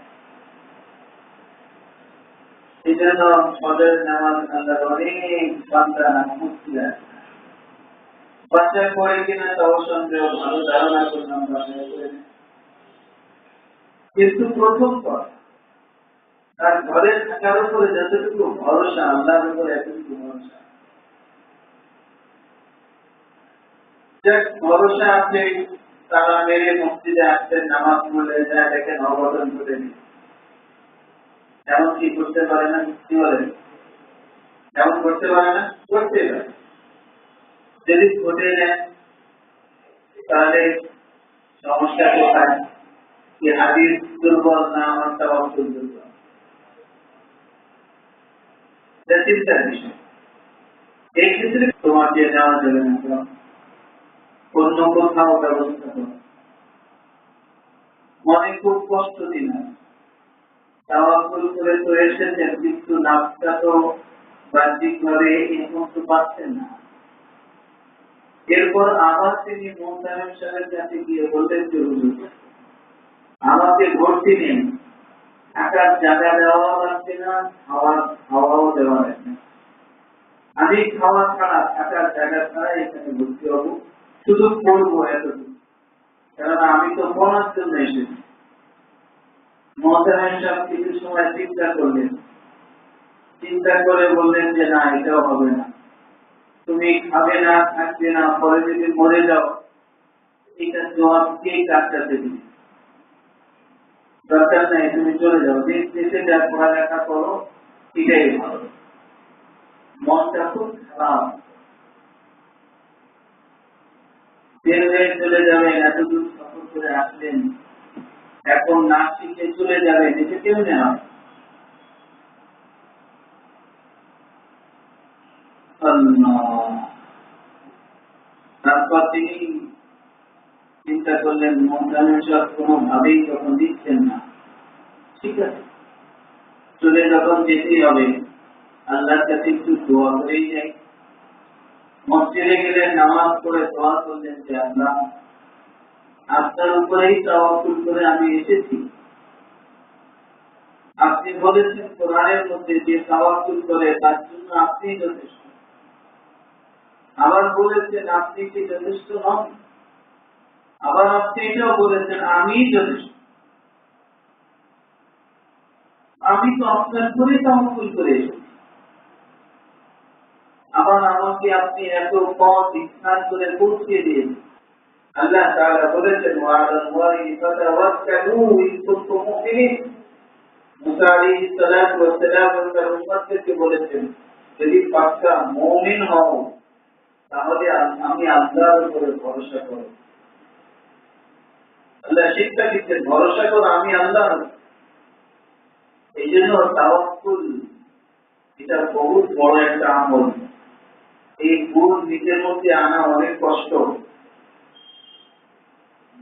এই জন্য ফজরের নামাজ আল্লাহর অনেক বান্দা মুফতি আছে। বাচ্চা পড়ে কিনা তাও সন্দেহ, ভালো ধারণা করলাম বাসায় করে। কিন্তু প্রথম পর তার ঘরে থাকার উপরে যতটুকু ভরসা, আল্লাহর উপরে এতটুকু ভরসা। যাক, ভরসা আছে, তারা মেরে মসজিদে আসছেন, নামাজ পড়ে যায়, দেখেন অঘটন ঘটে নি। এমন কি করতে পারে না? কি বলেন? এমন করতে পারে না? করতে পারে। যদি ঘটে নেন তাহলে সমস্যা কোথায়? কি হাদিস দুর্বল না আমার তাওয়াক্কুল দুর্বল, এটা চিন্তার বিষয়। এই ক্ষেত্রে তোমার যে নেওয়া যাবে না, অন্য কোথাও ব্যবস্থা করো। মনে খুব কষ্ট দিন, তাওয়াক্কুল করে তো এসেছেন, কিন্তু নামটা তো বাহ্যিক ভাবে এখন তো পাচ্ছেন না। এরপর আবার তিনি মোহতামিম সাহেবের কাছে গিয়ে বললেন যে হুজুর, আমাকে ভর্তি নিন, থাকার জায়গা দেওয়া লাগবে না, খাওয়াও দেওয়া লাগবে না, আমি খাওয়া ছাড়া থাকার জায়গা ছাড়া এখানে ভর্তি হবো, শুধু পড়বো এতটুকু, কেননা আমি তো পড়ার জন্য এসেছি। মোহতামিম সাহেব কিছু সময় চিন্তা করে বললেন যে না, এটাও হবে না, তুমি খাবে না, থাকবে না, পরে যদি মরে যাও এটা জবাব কে কাজটা দেবে? দরকার নেই, তুমি চলে যাও, দেশে যা পড়ালেখা করো এটাই ভালো। মনটা খুব খারাপ, বের হয়ে চলে যাবেন, এতদূর সফর করে আসলেন, এখন না শিখে চলে যাবেন, এটা কেউ নেওয়া। তারপর তিনি চিন্তা করলেন, মোহতামিম সাহেব কোনোভাবেই তখন দিচ্ছেন না, ঠিক আছে, চলে যখন যেতেই হবে আল্লাহর কাছে একটু দোয়া করেই যাই। মসজিদে গেলেন, নামাজ পড়ে দোয়া করলেন যে আল্লাহ, আপনার উপরেই তাওয়াক্কুল করে আমি এসেছি, আপনি বলেছেন কোরআনের মধ্যে যে তাওয়াক্কুল করে তার জন্য আপনিই যথেষ্ট, আবার বলেছেন আপনি কি যথেষ্ট নন, আবার আপনি এটাও বলেছেন আমিই যথেষ্ট, আমি তো আপনার করে তাওয়াক্কুল করে এসেছি, আবার আমাকে আপনি এত পথ বিস্তার করে পৌঁছিয়ে দিয়েছেন। আল্লাহ তাআলা বলেছেন ওয়ালাল্লাহি ফাতাওয়াক্কালু ইন কুনতুম মুমিনিন। মুসা আলাইহিস সালাতু ওয়াস সালাম তার উম্মতকে বলেছেন, যদি পাক্কা মুমিন হও তাহলে আমি আল্লাহর উপরে ভরসা করো। আল্লাহ শিক্ষা দিচ্ছেন, ভরসা করো আমি আল্লাহর। এই জন্য তাওয়াক্কুল এটা বহুত বড় একটা আমল। এই গুণ নিজের মধ্যে আনা অনেক কষ্ট,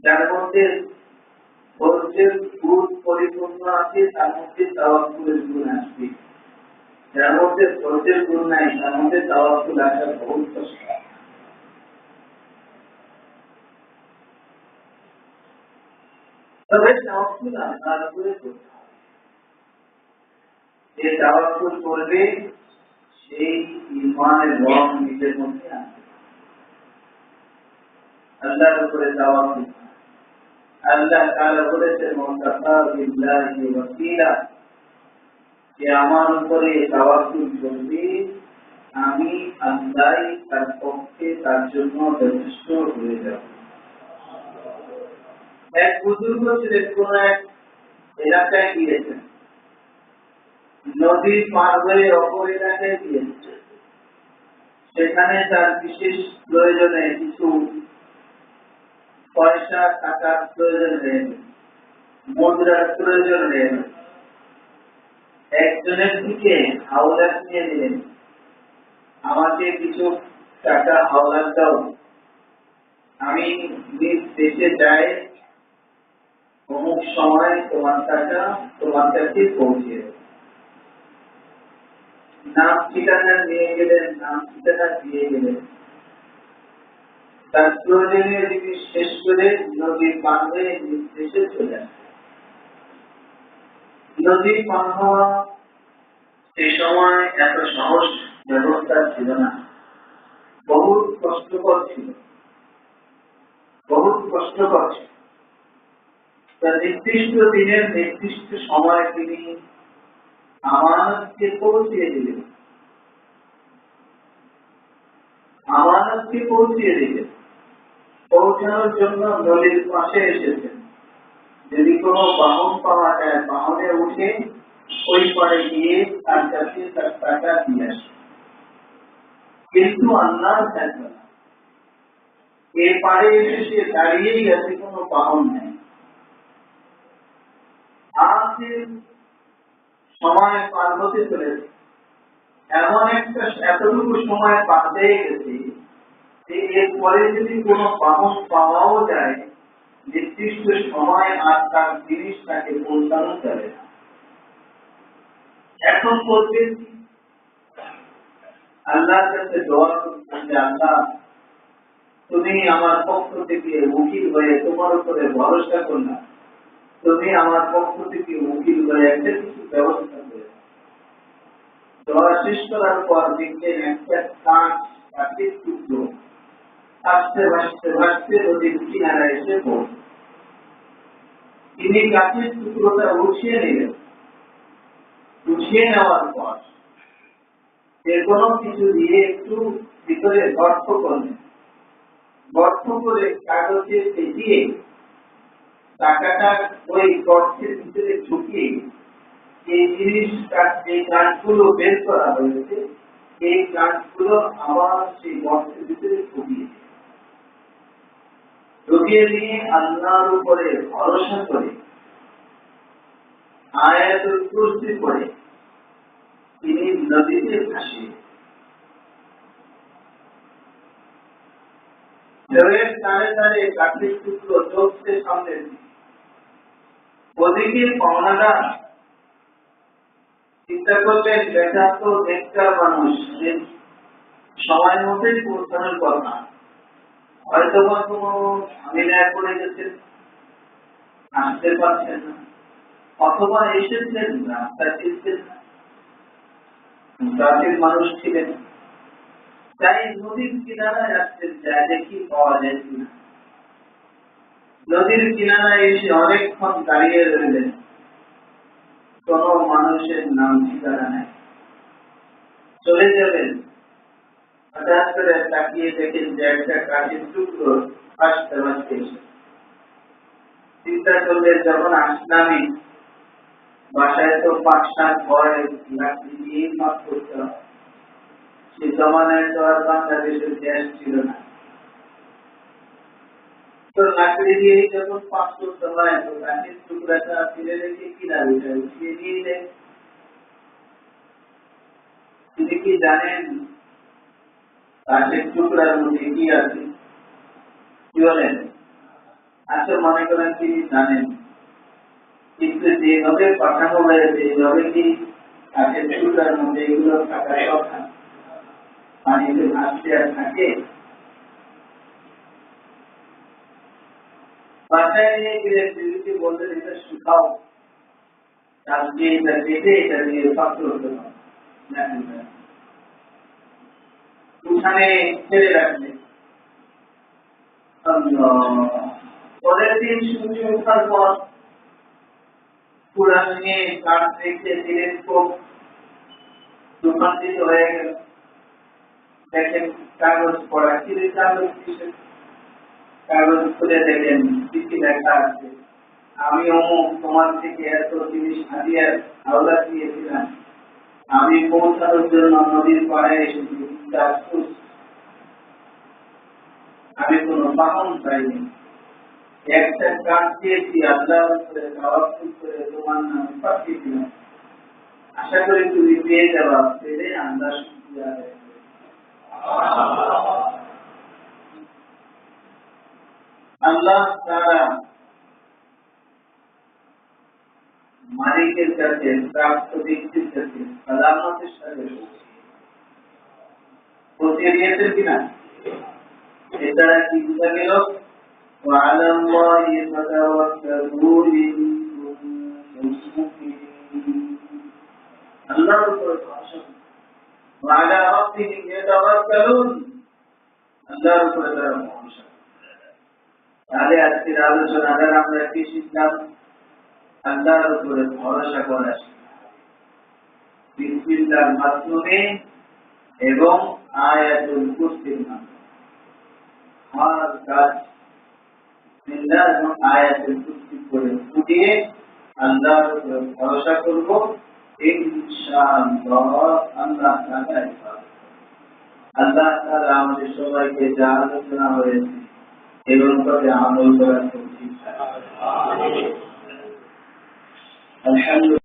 যার মধ্যে ধৈর্যের গুণ পরিপূর্ণ আছে তার মধ্যে তাওয়াক্কুলের গুণ আসবে, যার মধ্যে ধৈর্যের গুণ নাই তার মধ্যে তাওয়াক্কুল আসা বহুত কষ্ট। তবে তাওয়াক্কুল আল্লাহর উপরে করতে হবে। যে তাওয়াক্কুল করবে সেই ঈমানের রং নিজের মধ্যে আসবে। আল্লাহর উপরে তাওয়াক্কুল, আল্লাহ তাআলা বলেছেন ওয়াকাফা বিল্লাহি ওয়াকিলা, যে আমার উপরে তাওয়াক্কুল করবে আমি আল্লাহই তার পক্ষে তার জন্য যথেষ্ট হয়ে যাব। এক বুজুর্গ ছিলেন, কোন এক এলাকায় গিয়েছেন, নদী পার হয়ে অপর এলাকায় গিয়েছেন, সেখানে তার বিশেষ প্রয়োজনে কিছু পয়সা টাকার প্রয়োজন হয়েছে, মুদ্রার প্রয়োজন হয়েছে। একজনের দিকে হাওলাত নিয়ে দিলেন, আমাকে কিছু টাকা হাওলাত দাও, আমি নিজ দেশে যাই, অমুক সময় তোমার টাকা তোমার কাছে পৌঁছে দেব। নাম ঠিকানা নিয়ে গেলেন, নাম ঠিকানা দিয়ে গেলেন, তার প্রয়োজনীয় জিনিস শেষ করে নদী পার হয়ে নিজ দেশে চলে আসে। নদী পার হওয়া সেই সময় এত সহজ ব্যবস্থা ছিল না, বহুত কষ্টকর ছিল, বহুত কষ্টকর ছিল। তার নির্দিষ্ট দিনের নির্দিষ্ট সময় তিনি আমানতকে পৌঁছিয়ে দিলেন, আমানতকে পৌঁছিয়ে দিলেন। পৌঁছানোর জন্য নদীর পাশে এসেছেন, যদি কোনো বাহন পাওয়া যায় বাহনে উঠে ওই পারে গিয়ে তার কাছে তার টাকা দিয়ে আসে। কিন্তু আল্লাহর ফয়সালা, এ পারে এসে সে দাঁড়িয়েই আছে, কোনো বাহন নেই, দিন সময় পার হতে চলেছে, এমন একটা এতটুকু সময় পার হয়ে গেছে যে এরপরে যদি কোনো মানুষ পাওয়াও যায়, নির্দিষ্ট সময় আর তার জিনিসটাকে পৌঁছানো যাবে না। এখন করবেন আল্লাহর কাছে দোয়া করবেন যে আল্লাহ, তুমি আমার পক্ষ থেকে উকিল হয়ে তোমার উপরে ভরসা করলাম, তুমি আমার পক্ষ থেকে উকিল হয়ে একটা কিছু ব্যবস্থা করে। দোয়া শেষ করার পর দেখলেন একটা কাঠের টুকরো আস্তে ভাসতে ভাসতে নদীর কিনারায় এসে পড়ল। তিনি কাঠের টুকরোটা উঠিয়ে নিলেন। উঠিয়ে নেওয়ার পর যে কোনো কিছু দিয়ে একটু ভিতরে গর্ত করলেন। গর্ত করে কাগজে পেঁচিয়ে টাকাটা ওই গর্তের ভিতরে ঢুকিয়ে এই জিনিসটা, এই কাঠগুলো বের করা হয়েছে, এই কাঠগুলো আবার সেই গর্তের ভিতরে ঢুকিয়ে দিয়ে আল্লাহর উপরে ভরসা করে আয়াতুল কুরসি পড়ে তিনি নদীতে ভাসিয়ে ঢেউয়ের তারে তারে কাঠের টুকরো চলছে সামনে। ওদিকে পাওনাটা চিন্তা করলেন, বেটা তো নেককার মানুষ, সময় মতোই পৌঁছানোর কথা, হয়তো বা কোনো ঝামেলায় পড়ে গেছেন, আসতে পারছেন না, অথবা এসেছেন রাস্তা চিনতেন না, গ্রামের মানুষ ছিলেন, তাই নদীর কিনারায় আসতেন, যায় দেখি পাওয়া যায় কিনা। নদীর কিনারায় এসে অনেকক্ষণ দাঁড়িয়ে রইলেন, কোন মানুষের নাম ঠিকানা নেই। চলে যাবেন, হঠাৎ করে তাকিয়ে দেখেন যে একটা কাঠের টুকরো আসতে আসতে এসে। চিন্তা করলে যখন আসলামই, বাসায় তো ৫-৭ ভয় লাকড়ি দিয়ে মাপ করতে হয়, সে জমানায় তো আর বাংলাদেশের গ্যাস ছিল না, তো লাকড়ি দিয়েই যখন পাক করতে হয়, তো কাঠের টুকরাটা ফিরে রেখে কিনারে উঠিয়ে নিয়ে যায়। তিনি কি জানেন কাঠের টুকরার মধ্যে কি আছে? কি বলেন? আচ্ছা, মনে করেন তিনি জানেন, কিন্তু যেভাবে পাঠানো হয়েছে এইভাবে কি কাঠের টুকরার মধ্যে এগুলো থাকার কথা? পানিতে ভাসতে আর থাকে? বাসায় নিয়ে গেলে দিদিকে বললেন এটা শুকাও, তারপরে এটা কেটে এটা দিয়ে পাত্র হতে পারে, উঠানে ছেড়ে রাখলেন। পরের দিন সূর্য ওঠার পর পুরান নিয়ে কাঠ রেখে টেলিস্কোপ রূপান্তরিত হয়ে গেল। দেখেন কাগজ পড়া, কিন্তু কাগজ কিসের? কাগজ খুলে দেখেন চিঠি লেখা আছে, আমি অমুক তোমার থেকে এত জিনিস হাতিয়ার হাওলা দিয়েছিলাম, আমি পৌঁছানোর জন্য নদীর পাড়ে এসেছি, আমি কোনো বাহন পাইনি, একটা কাজ দিয়েছি আল্লাহর উপরে তাওয়াক্কুল করে তোমার নামে পাঠিয়েছিলাম, আশা করি তুমি পেয়ে যাবা, পেলে আল্লাহ শুকরিয়া আদায় করবে। আল্লাহ তাআলা মালিকের কাছে, প্রাপ্ত ব্যক্তির কাছে সালামতের সাথে পৌঁছে দিয়েছেন কিনা? এটা কি বোঝা গেল? وعلى الله فتوكلوا إن كنتم مؤمنين। আল্লাহর উপর ভরসা করুন। وعلى ربهم يتوكلون। আল্লাহর উপর তারা ভরসা করে। তাহলে আজকের আলোচনা দ্বারা আমরা কি শিখলাম? আল্লাহর উপরে ভরসা করা শিখলাম বিসমিল্লাহর মাধ্যমে এবং আয়াতুল কুরসির মাধ্যমে। আর কাজ বিসমিল্লাহ এবং আয়াতুল কুরসি করে ফুটিয়ে আল্লাহর উপরে ভরসা করব, ইনশাআল্লাহ আল্লাহ তাআলা ইবাদত। আল্লাহ তাআলা আমাদের সবাইকে যা আলোচনা হয়েছে এবং তাতে আমল করার তৌফিক দান করুন। আলহামদুলিল্লাহ।